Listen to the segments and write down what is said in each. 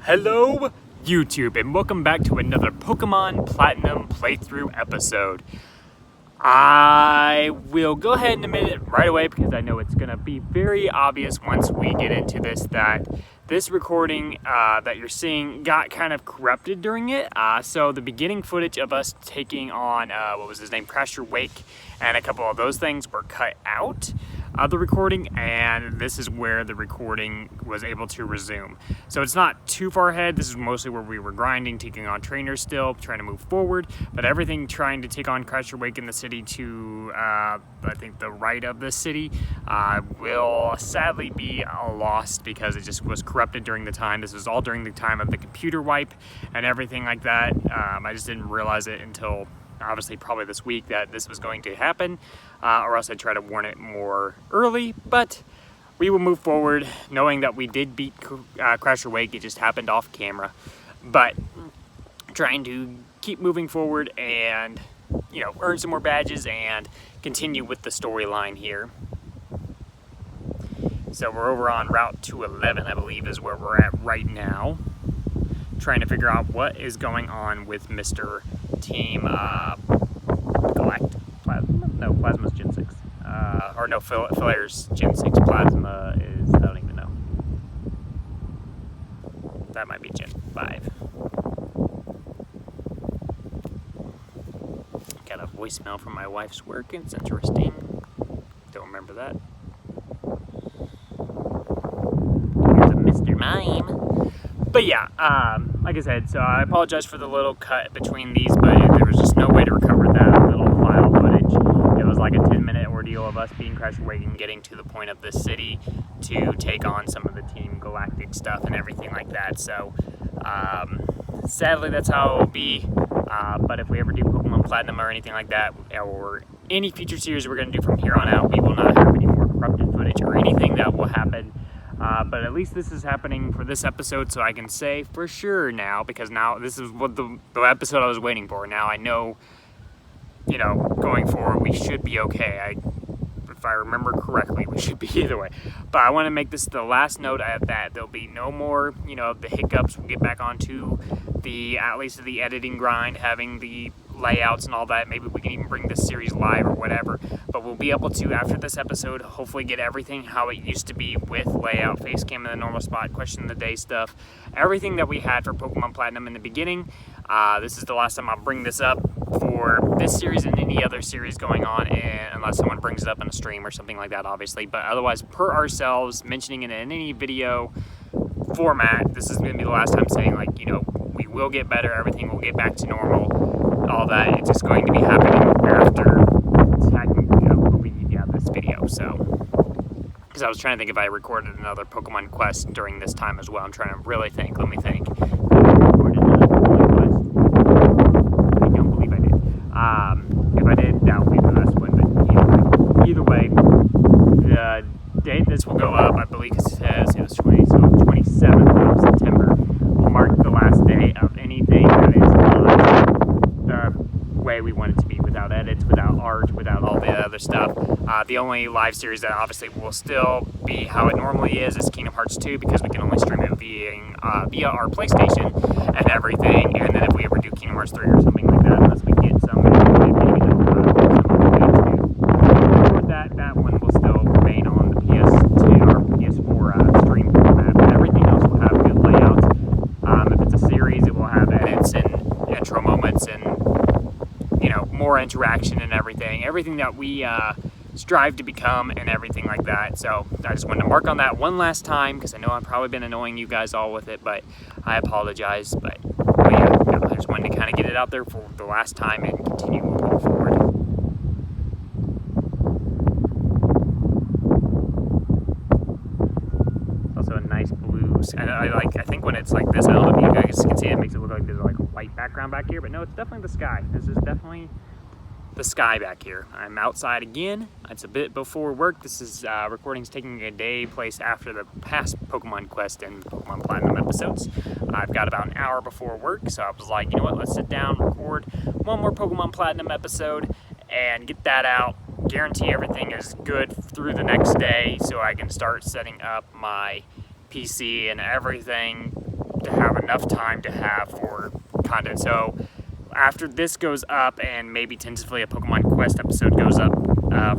Hello, YouTube, and welcome back to another Pokemon Platinum playthrough episode. I will go ahead and admit it right away because I know it's going to be very obvious once we get into this that this recording that you're seeing got kind of corrupted during it. So the beginning footage of us taking on, what was his name, Crasher Wake, and a couple of those things were cut out of the recording, and this is where the recording was able to resume. So it's not too far ahead. This is mostly where we were grinding, taking on trainers still, trying to move forward, but everything trying to take on Crasher Wake in the city to, I think, the right of the city will sadly be lost because it just was corrupted during the time. This was all during the time of the computer wipe and everything like that. I just didn't realize it until obviously probably this week that this was going to happen, or else I'd try to warn it more early, but we will move forward knowing that we did beat Crasher Wake. It just happened off camera, but trying to keep moving forward and, you know, earn some more badges and continue with the storyline here. So we're over on Route 211, I believe, is where we're at right now, trying to figure out what is going on with Mr. Team Plasma's Gen 6. Or no, Flare's Gen 6. Plasma is, I don't even know. That might be Gen 5. Got a voicemail from my wife's work, it's interesting. Don't remember that. Here's a Mr. Mime. But yeah, like I said, so I apologize for the little cut between these, but there was just no way to recover that little file footage. It was like a 10-minute ordeal of us being Crasher Wake and getting to the point of the city to take on some of the Team Galactic stuff and everything like that. So, sadly, that's how it will be. But if we ever do Pokemon Platinum or anything like that, or any future series we're going to do from here on out, we will not have any more corrupted footage or anything that will happen. But at least this is happening for this episode, so I can say for sure now, because now this is what the episode I was waiting for. Now I know, you know, going forward we should be okay. If I remember correctly, we should be either way. But I want to make this the last note at that. There'll be no more, you know, the hiccups. We'll get back onto at least the editing grind, having the layouts and all that. Maybe we can even bring this series live or whatever, but we'll be able to, after this episode, hopefully get everything how it used to be with layout, face cam in the normal spot, question of the day stuff, everything that we had for Pokemon Platinum in the beginning. This is the last time I'll bring this up for this series and any other series going on, and unless someone brings it up in a stream or something like that, obviously. But otherwise, per ourselves, mentioning it in any video format, this is going to be the last time saying, like, you know, we will get better, everything will get back to normal, all that. It's just going to be happening after this video. So, because I was trying to think if I recorded another Pokemon Quest during this time as well. I'm trying to really think. Let me think. I recorded another Pokemon Quest. I don't believe I did. If I did, that would be the last one. But either way, the date this will go up, I believe it says it was 27th of September, will mark the last day of anything that is the way we want it to be, without edits, without art, without all the other stuff. The only live series that obviously will still be how it normally is Kingdom Hearts 2, because we can only stream it via our PlayStation and everything. And then if we ever do Kingdom Hearts 3 or something like that, unless we get some that one will still remain on the PS2 or PS4 stream format. But everything else will have good layouts. If it's a series, it will have edits and intro moments and, you know, more interaction and everything that we strive to become and everything like that. So I just wanted to mark on that one last time, because I know I've probably been annoying you guys all with it, but I apologize. But yeah, I just wanted to kind of get it out there for the last time and continue moving forward. Also a nice blue, and I think when it's like this, I don't know if you guys can see it, makes it look like there's like a white background back here, but no, it's definitely the sky. This is definitely the sky back here. I'm outside again. It's a bit before work. This is recording's taking a day place after the past Pokemon Quest and Pokemon Platinum episodes. I've got about an hour before work, so I was like, you know what, let's sit down, record one more Pokemon Platinum episode and get that out. Guarantee everything is good through the next day so I can start setting up my PC and everything to have enough time to have for content. So after this goes up, and maybe tentatively a Pokemon Quest episode goes up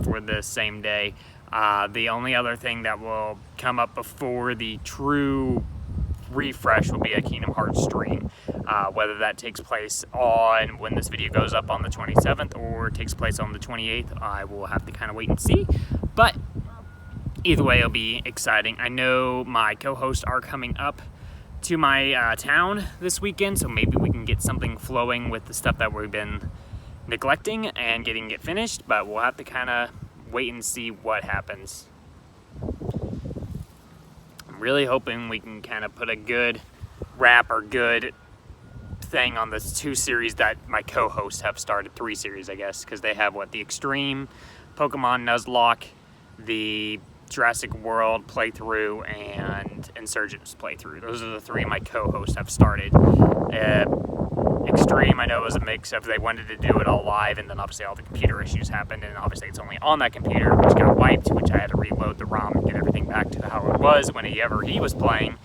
for the same day, the only other thing that will come up before the true refresh will be a Kingdom Hearts stream. Whether that takes place on when this video goes up on the 27th or takes place on the 28th, I will have to kind of wait and see. But either way, it'll be exciting. I know my co-hosts are coming up to my town this weekend, so maybe we can get something flowing with the stuff that we've been neglecting and getting it finished, but we'll have to kind of wait and see what happens. I'm really hoping we can kind of put a good wrap or good thing on the 2 series that my co-hosts have started, 3 series I guess, because they have the Extreme, Pokemon Nuzlocke, the Jurassic World playthrough, and Insurgents playthrough. Those are the 3 my co-hosts have started. Extreme, I know, was a mix of they wanted to do it all live, and then obviously all the computer issues happened, and obviously it's only on that computer, which got wiped, which I had to reload the ROM and get everything back to how it was whenever he was playing.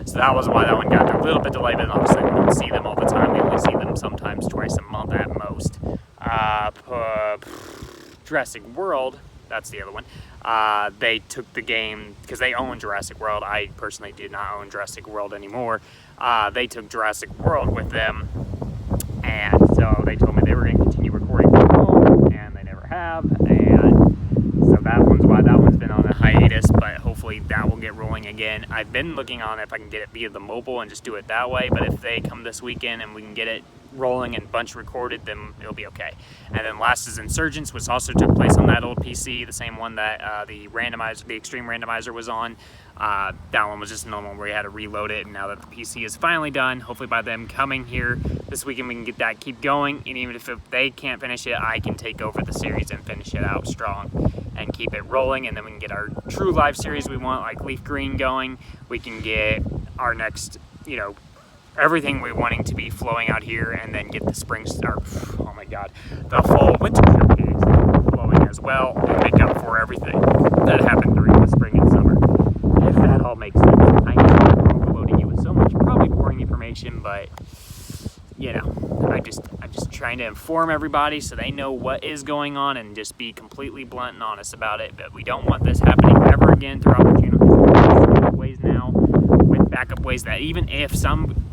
So that was why that one got a little bit delayed, but obviously we don't see them all the time. We only see them sometimes twice a month at most. Jurassic World, that's the other one. They took the game, because they own Jurassic World. I personally do not own Jurassic World anymore. They took Jurassic World with them, and so they told me they were going to continue recording from home, and they never have, and so that one's why that one's been on a hiatus, but hopefully that will get rolling again. I've been looking on if I can get it via the mobile and just do it that way, but if they come this weekend and we can get it rolling and bunch recorded, then it'll be okay. And then last is Insurgents, which also took place on that old PC, the same one that the Extreme Randomizer was on. That one was just a normal where you had to reload it, and now that the PC is finally done, hopefully by them coming here this weekend we can get that keep going, and even if they can't finish it, I can take over the series and finish it out strong and keep it rolling, and then we can get our true live series we want, like Leaf Green, going. We can get our next, everything we're wanting to be flowing out here, and then get the spring the fall winter showcase flowing as well, and make up for everything that happened during the spring and summer. If that all makes sense. I know I'm overloading you with so much probably boring information, but I'm just trying to inform everybody so they know what is going on and just be completely blunt and honest about it. But we don't want this happening ever again throughout the channel. Ways now, with backup ways that even if some,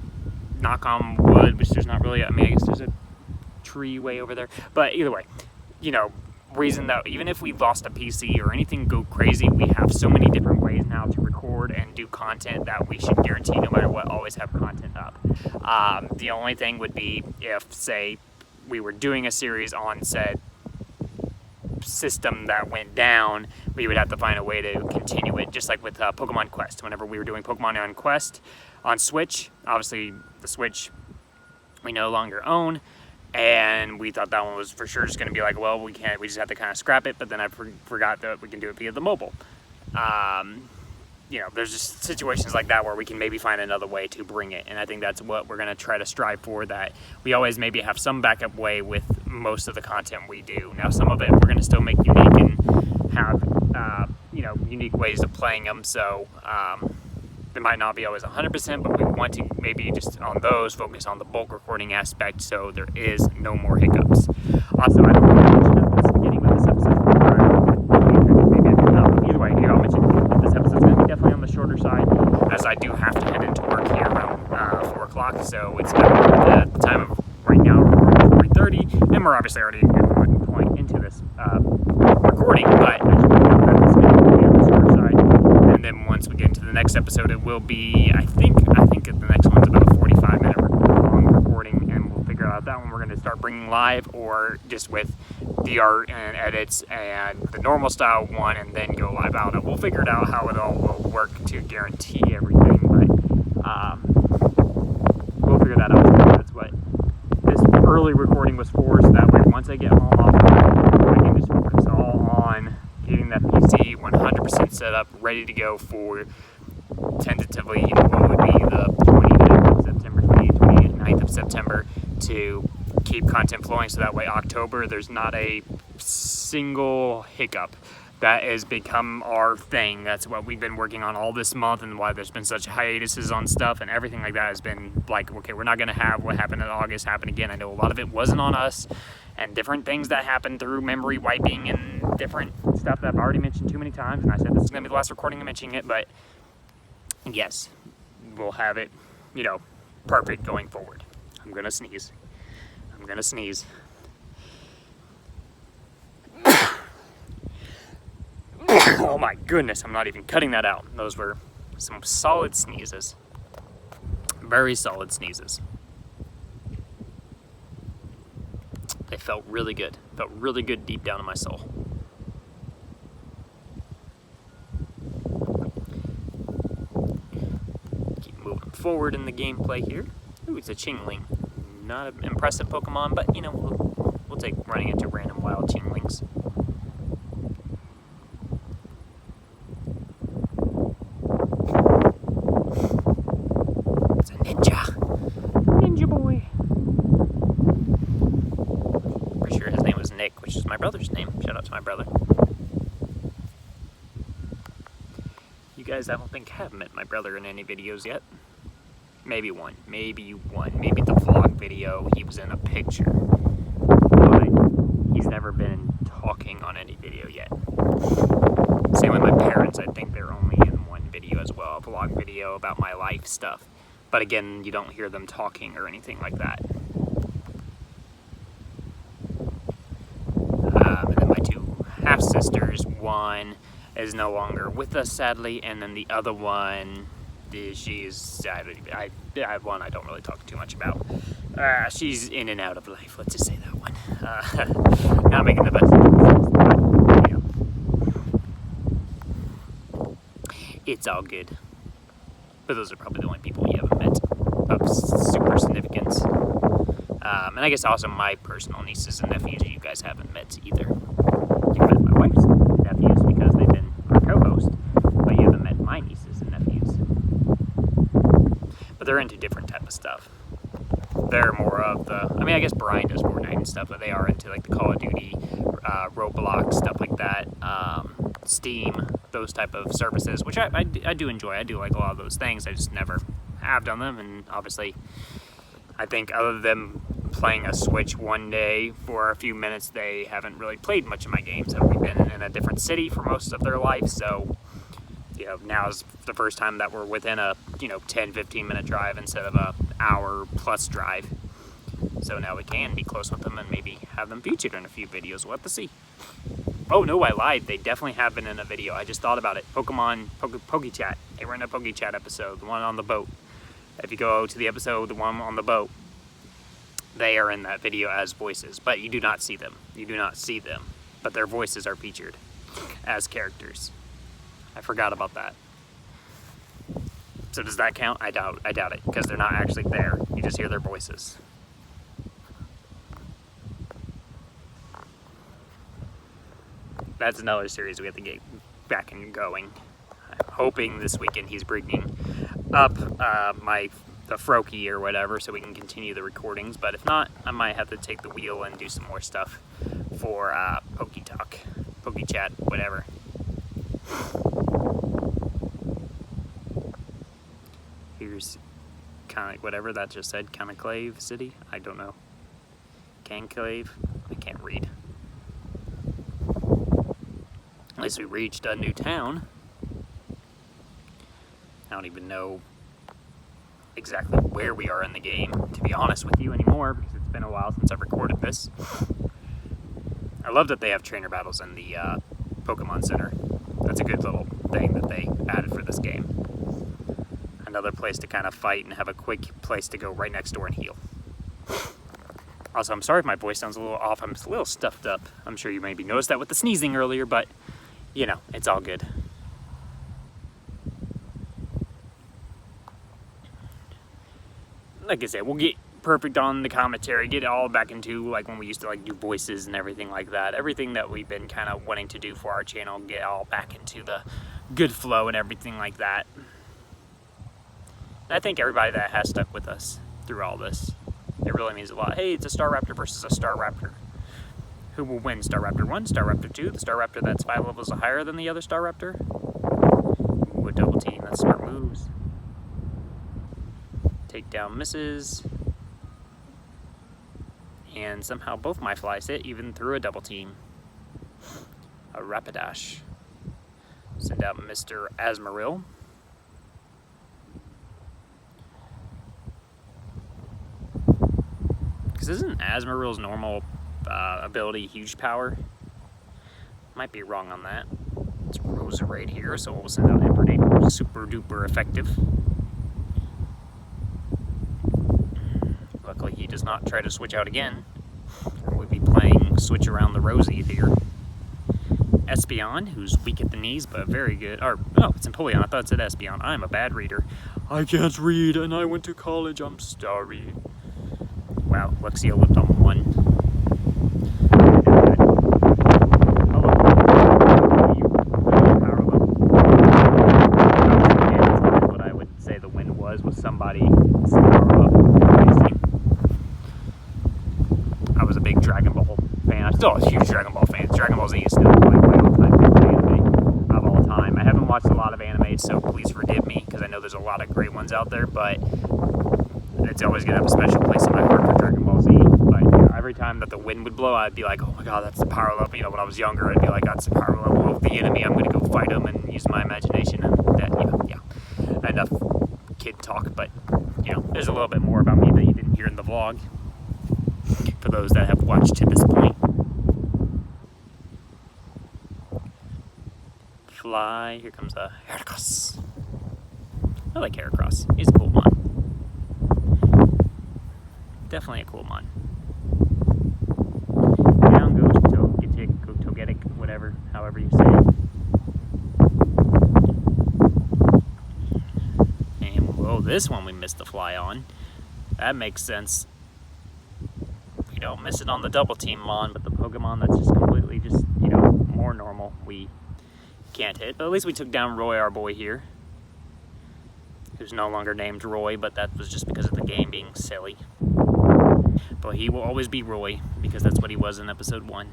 knock on wood, which there's not really, I guess there's a tree way over there, but either way, reason that even if we lost a PC or anything go crazy, we have so many different ways now to record and do content that we should guarantee no matter what always have content up. The only thing would be if, say, we were doing a series on said system that went down, we would have to find a way to continue it, just like with Pokemon Quest. Whenever we were doing Pokemon on Quest on Switch, obviously the Switch we no longer own, and we thought that one was for sure just going to be like, well, we just have to kind of scrap it, but then I forgot that we can do it via the mobile. There's just situations like that where we can maybe find another way to bring it, and I think that's what we're going to try to strive for, that we always maybe have some backup way with most of the content we do. Now, some of it we're going to still make unique and have, unique ways of playing them, so it might not be always 100%, but we want to maybe just on those focus on the bulk recording aspect so there is no more hiccups. Also, I don't want to mention at the beginning of this episode, either way, I'll mention that this episode's going to be definitely on the shorter side, as I do have to head into work here around 4 o'clock, so it's about the time of right now, recording 3:30, and we're obviously already at one point into this recording, but I just want to know that this video will be on the shorter side. And then once we get into the next episode, it will be, I think the next one's about a 45-minute long recording, and we'll figure out that one we're going to start bringing live, or just with the art and edits and the normal style one, and then go live out. And we'll figure it out how it all will work to guarantee everything, but we'll figure that out. That's what this early recording was for, so that way once I get home off of that, I can just focus all on getting that PC 100% set up, ready to go for tentatively, what would be the 29th of September, 29th of September, to keep content flowing, so that way October there's not a single hiccup That has become our thing. That's what we've been working on all this month, and why there's been such hiatuses on stuff and everything like that has been like, okay, we're not going to have what happened in August happen again. I know a lot of it wasn't on us, and different things that happened through memory wiping and different stuff that I've already mentioned too many times, and I said this is going to be the last recording of mentioning it, but yes, we'll have it, you know, perfect going forward. I'm going to sneeze. I'm going to sneeze. Oh my goodness, I'm not even cutting that out. Those were some solid sneezes. Very solid sneezes. They felt really good. Felt really good deep down in my soul. Keep moving forward in the gameplay here. Ooh, it's a Chingling. Not an impressive Pokemon, but you know, we'll take running into random wild Chinglings. Which is my brother's name. Shout out to my brother. You guys, I don't think, have met my brother in any videos yet. Maybe one. Maybe one. Maybe the vlog video, he was in a picture. But he's never been talking on any video yet. Same with my parents. I think they're only in one video as well. A vlog video about my life stuff. But again, you don't hear them talking or anything like that. And then my two half-sisters, one is no longer with us, sadly, and then the other one, she's, one I don't really talk too much about. She's in and out of life, let's just say that one. Not making the best of it, but, it's all good. But those are probably the only people you haven't met of super significance. And I guess also my personal nieces and nephews you guys haven't met either. You've met my wife's nephews because they've been my co-host, but you haven't met my nieces and nephews. But they're into different type of stuff. They're more of the, I mean, I guess Brian does Fortnite and stuff, but they are into like the Call of Duty, Roblox, stuff like that, Steam, those type of services, which I do enjoy. I do like a lot of those things. I just never have done them, and obviously I think other than playing a Switch one day for a few minutes, they haven't really played much of my games. We've been in a different city for most of their life, so you know, now's the first time that we're within a 10-15 minute drive instead of a hour plus drive. So now we can be close with them and maybe have them featured in a few videos. We'll have to see. Oh no, I lied. They definitely have been in a video. I just thought about it. PokeChat. They were in a PokeChat episode, the one on the boat. If you go to the episode, the one on the boat, they are in that video as voices, but you do not see them. You do not see them, but their voices are featured as characters. I forgot about that. So does that count? I doubt it, because they're not actually there. You just hear their voices. That's another series we have to get back and going. I'm hoping this weekend he's bringing up the Froakie or whatever so we can continue the recordings, but if not, I might have to take the wheel and do some more stuff for PokeTalk, PokeChat, whatever. Here's kind of like whatever that just said, Conclave City? I don't know. Conclave? I can't read. At least we reached a new town. I don't even know exactly where we are in the game, to be honest with you, anymore, because it's been a while since I've recorded this. I love that they have trainer battles in the Pokemon Center. That's a good little thing that they added for this game. Another place to kind of fight and have a quick place to go right next door and heal. Also, I'm sorry if my voice sounds a little off. I'm a little stuffed up. I'm sure you maybe noticed that with the sneezing earlier, but, you know, it's all good. Like I said, we'll get perfect on the commentary, get it all back into like when we used to like do voices and everything like that. Everything that we've been kind of wanting to do for our channel, get all back into the good flow and everything like that. And I thank everybody that has stuck with us through all this. It really means a lot. Hey, it's a Staraptor versus a Staraptor. Who will win? Staraptor 1, Staraptor 2, the Staraptor that's 5 levels higher than the other Staraptor? Ooh, a double team. That's smart moves. Takedown misses. And somehow both my flies hit, even through a double team. A Rapidash. Send out Mr. Asmaril. Because isn't Asmaril's normal ability huge power? Might be wrong on that. It's Roserade here, so we'll send out Imperdate. Super duper effective. Luckily he does not try to switch out again. We'll be playing switch around the Rosie here. Espeon, who's weak at the knees, but very good. Or, oh, it's Empoleon. I thought it said Espeon. I'm a bad reader. I can't read, and I went to college. I'm sorry. Wow, Luxio lived on 1. What I would say the win was somebody power up. I was a big Dragon Ball fan. I'm still a huge Dragon Ball fan. Dragon Ball Z is still like my all-time favorite anime of all time. I haven't watched a lot of anime, so please forgive me, because I know there's a lot of great ones out there, but it's always going to have a special place in my heart for Dragon Ball Z. But you know, every time that the wind would blow, I'd be like, oh my god, that's the power level. You know, when I was younger, I'd be like, that's the power level of the enemy. I'm going to go fight him and use my imagination. And that, yeah. Enough kid talk, but you know, there's a little bit more about me that you didn't hear in the vlog. For those that have watched to this point. Fly, here comes a Heracross. I like Heracross. He's a cool mon. Definitely a cool mon. Down goes Togetic, whatever, however you say it. And whoa, this one we missed the fly on. That makes sense. We don't miss it on the double team mon, but the Pokemon that's just completely just, you know, more normal, we can't hit. But at least we took down Roy, our boy here, who's no longer named Roy, but that was just because of the game being silly. But he will always be Roy, because that's what he was in episode 1.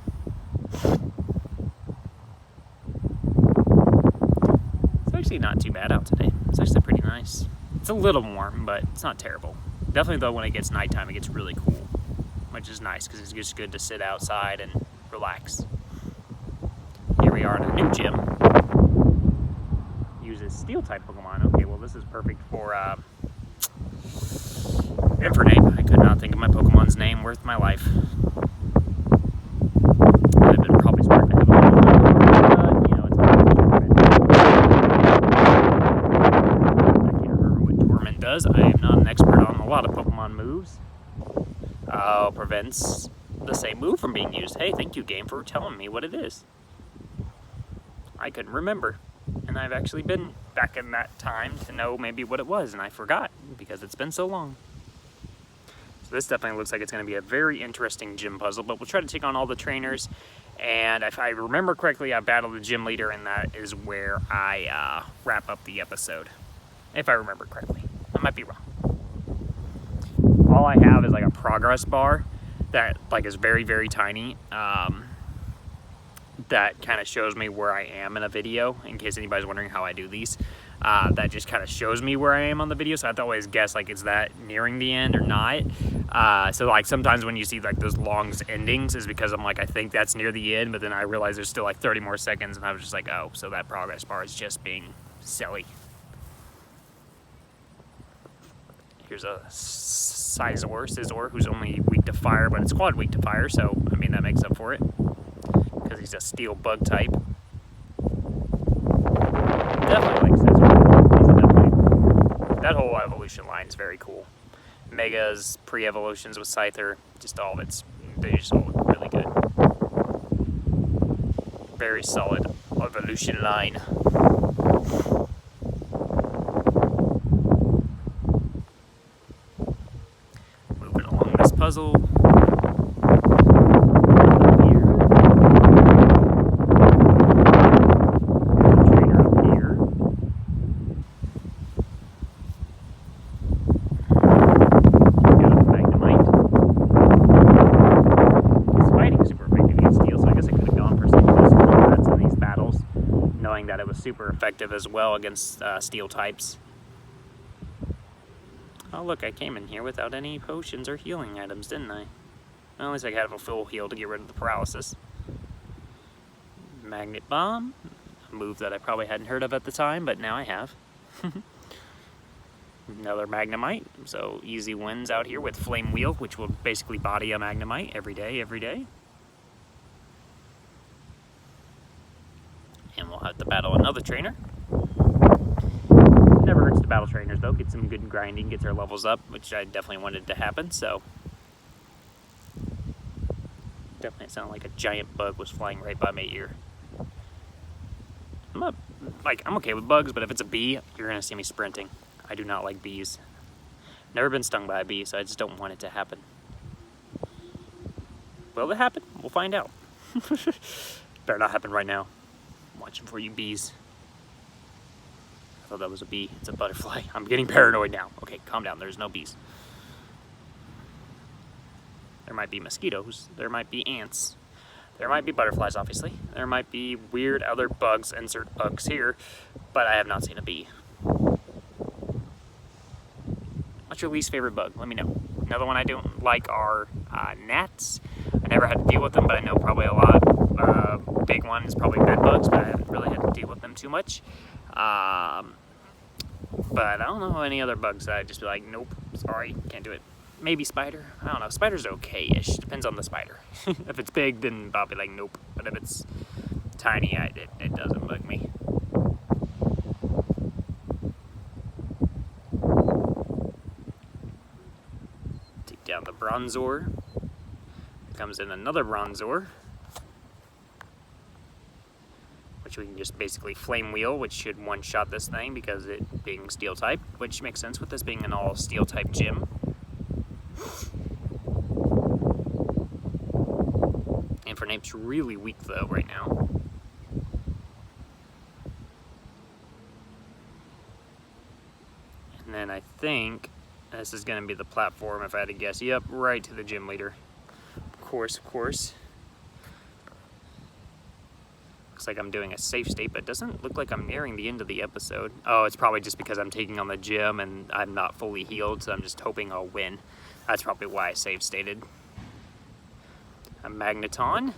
It's actually not too bad out today. It's actually pretty nice. It's a little warm, but it's not terrible. Definitely though, when it gets nighttime, it gets really cool, which is nice because it's just good to sit outside and relax. Here we are in a new gym. Uses steel type Pokemon. Okay, well this is perfect for Infernape. I could not think of my Pokemon's name worth my life. I've been probably smart to have a but you know, it's I can't remember what Torment does. I am not an expert on a lot of Pokemon moves. Oh, prevents the same move from being used. Hey, thank you, game, for telling me what it is. I couldn't remember. And I've actually been back in that time to know maybe what it was, and I forgot because it's been so long. So this definitely looks like it's going to be a very interesting gym puzzle, but we'll try to take on all the trainers. And if I remember correctly, I battled the gym leader, and that is where I wrap up the episode. If I remember correctly. I might be wrong. All I have is like a progress bar that like is very, very tiny. That kind of shows me where I am in a video, in case anybody's wondering how I do these. That just kind of shows me where I am on the video, so I have to always guess like, is that nearing the end or not? So like sometimes when you see like those long endings is because I'm like, I think that's near the end, but then I realize there's still like 30 more seconds, and I was just like, oh, so that progress bar is just being silly. Here's a Scizor, who's only weak to fire, but it's quad weak to fire, so I mean that makes up for it. Because he's a steel bug type. Definitely like Scizor. He's definitely, that whole evolution line is very cool. Megas, pre-evolutions with Scyther, just all of it's, they just all look really good. Very solid evolution line. Moving along this puzzle. super effective as well against steel types. Oh look, I came in here without any potions or healing items, didn't I? Well, at least I have a full heal to get rid of the paralysis. Magnet Bomb, a move that I probably hadn't heard of at the time, but now I have. Another Magnemite, so easy wins out here with Flame Wheel, which will basically body a Magnemite every day. And we'll have to battle another trainer. Never hurts to battle trainers though, get some good grinding, get their levels up, which I definitely wanted to happen, so. Definitely sounded like a giant bug was flying right by my ear. I'm okay with bugs, but if it's a bee, you're gonna see me sprinting. I do not like bees. Never been stung by a bee, so I just don't want it to happen. Will it happen? We'll find out. Better not happen right now. I'm watching for you bees. I thought that was a bee. It's a butterfly. I'm getting paranoid now. Okay, calm down. There's no bees. There might be mosquitoes. There might be ants. There might be butterflies, obviously. There might be weird other bugs, insert bugs here, but I have not seen a bee. What's your least favorite bug? Let me know. Another one I don't like are gnats. I never had to deal with them, but I know probably a lot. Big one is probably bed bugs, but I haven't really had to deal with them too much. But I don't know any other bugs that I'd just be like, nope, sorry, can't do it. Maybe spider. I don't know. Spider's okay-ish. Depends on the spider. If it's big, then I'll be like, nope. But if it's tiny, it doesn't bug me. Take down the Bronzor. Comes in another Bronzor, which we can just basically Flame Wheel, which should one-shot this thing because it being steel type, which makes sense with this being an all steel type gym. Infernape's really weak though right now. And then I think this is going to be the platform if I had to guess. Yep, right to the gym leader. Of course. Looks like I'm doing a safe state, but it doesn't look like I'm nearing the end of the episode. Oh, it's probably just because I'm taking on the gym and I'm not fully healed, so I'm just hoping I'll win. That's probably why I save stated. A Magneton.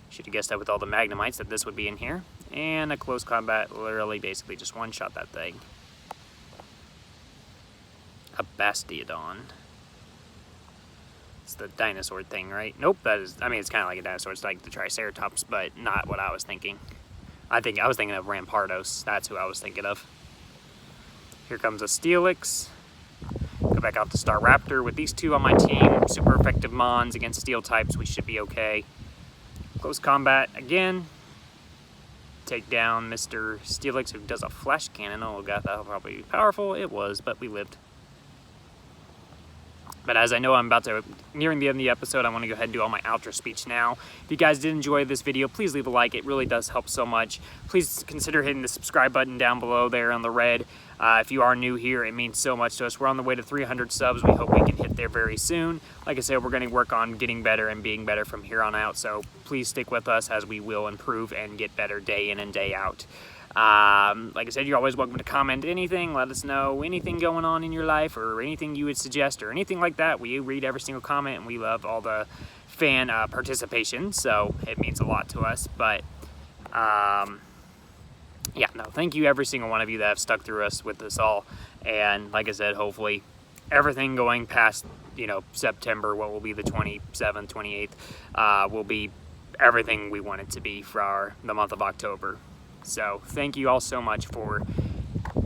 Should have guessed that with all the Magnemites that this would be in here. And a close combat, literally basically just one-shot that thing. A Bastiodon. It's the dinosaur thing, right? Nope, it's kind of like a dinosaur. It's like the Triceratops, but not what I was thinking. I was thinking of Rampardos. That's who I was thinking of. Here comes a Steelix. Go back out to Staraptor with these two on my team. Super effective Mons against steel types. We should be okay. Close combat again. Take down Mr. Steelix, who does a flash cannon. Oh god, that'll probably be powerful. It was, but we lived. But as I know I'm nearing the end of the episode, I want to go ahead and do all my outro speech now. If you guys did enjoy this video, please leave a like. It really does help so much. Please consider hitting the subscribe button down below there on the red. If you are new here, it means so much to us. We're on the way to 300 subs. We hope we can hit there very soon. Like I said, we're going to work on getting better and being better from here on out. So please stick with us as we will improve and get better day in and day out. Like I said, you're always welcome to comment anything, let us know anything going on in your life or anything you would suggest or anything like that. We read every single comment and we love all the fan participation, so it means a lot to us. But yeah, no, thank you every single one of you that have stuck through us with us all. And like I said, hopefully everything going past, September, what will be the 27th, 28th, will be everything we want it to be for the month of October. So thank you all so much for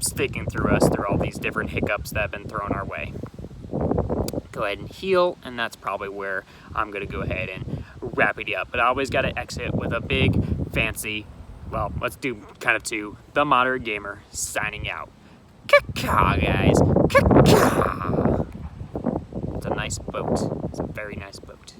sticking through us through all these different hiccups that have been thrown our way. Go ahead and heal, and that's probably where I'm going to go ahead and wrap it up. But I always got to exit with a big, fancy, well, let's do kind of two, The Moderate Gamer signing out. Caw-caw, guys. Caw-caw. It's a nice boat. It's a very nice boat.